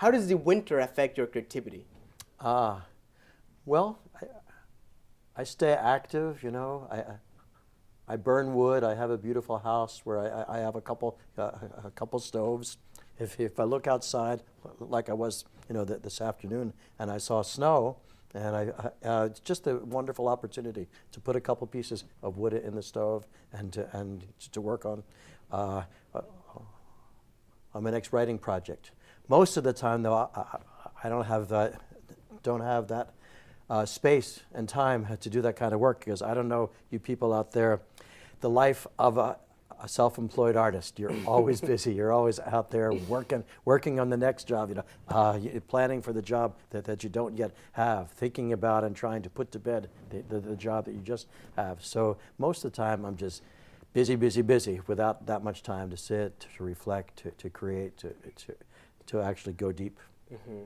how does the winter affect your creativity? Well, I stay active, you know. I burn wood. I have a beautiful house where I have a couple stoves. If I look outside, like I was, you know, this afternoon, and I saw snow, and it's just a wonderful opportunity to put a couple pieces of wood in the stove and to work on my next writing project. Most of the time, though, I don't have that space and time to do that kind of work, because I don't know you people out there, the life of a self-employed artist. You're always busy. You're always out there working on the next job. You know, planning for the job that you don't yet have, thinking about and trying to put to bed the job that you just have. So most of the time, I'm just busy, busy, busy, without that much time to sit, to reflect, to create, to actually go deep. Mm-hmm.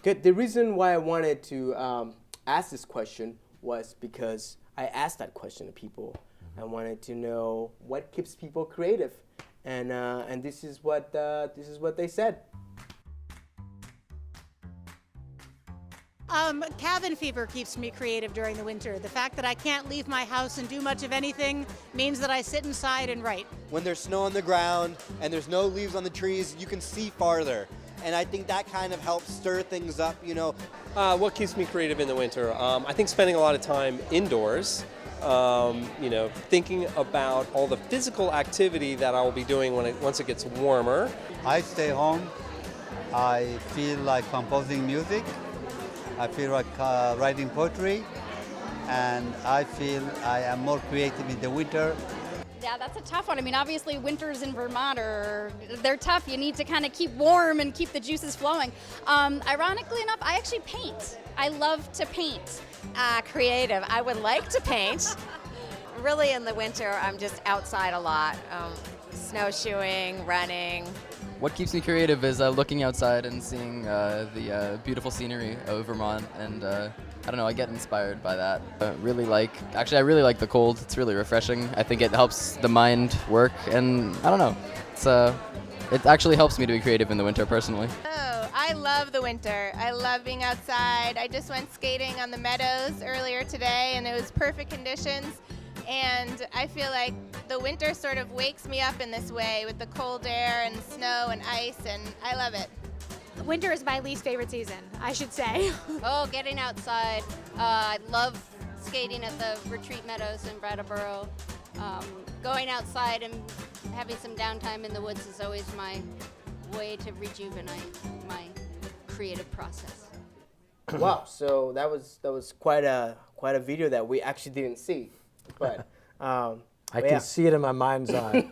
Good. The reason why I wanted to ask this question was because I asked that question to people. I wanted to know what keeps people creative, and this is what they said. Cabin fever keeps me creative during the winter. The fact that I can't leave my house and do much of anything means that I sit inside and write. When there's snow on the ground and there's no leaves on the trees, you can see farther. And I think that kind of helps stir things up, you know. What keeps me creative in the winter? I think spending a lot of time indoors, you know, thinking about all the physical activity that I will be doing once it gets warmer. I stay home. I feel like composing music. I feel like writing poetry. And I feel I am more creative in the winter. Yeah, that's a tough one. I mean, obviously winters in Vermont they're tough. You need to kind of keep warm and keep the juices flowing. Ironically enough, I actually paint. I love to paint. Creative. I would like to paint. Really, in the winter, I'm just outside a lot. Snowshoeing, running. What keeps me creative is looking outside and seeing the beautiful scenery of Vermont, and I don't know, I get inspired by that. I really like the cold. It's really refreshing. I think it helps the mind work, and I don't know, it actually helps me to be creative in the winter personally. Oh, I love the winter. I love being outside. I just went skating on the meadows earlier today, and it was perfect conditions. And I feel like the winter sort of wakes me up in this way with the cold air and snow and ice, and I love it. Winter is my least favorite season, I should say. Oh, getting outside. I love skating at the retreat meadows in Brattleboro. Going outside and having some downtime in the woods is always my way to rejuvenate my creative process. Wow, so that was quite a video that we actually didn't see, but I can see it in my mind's eye.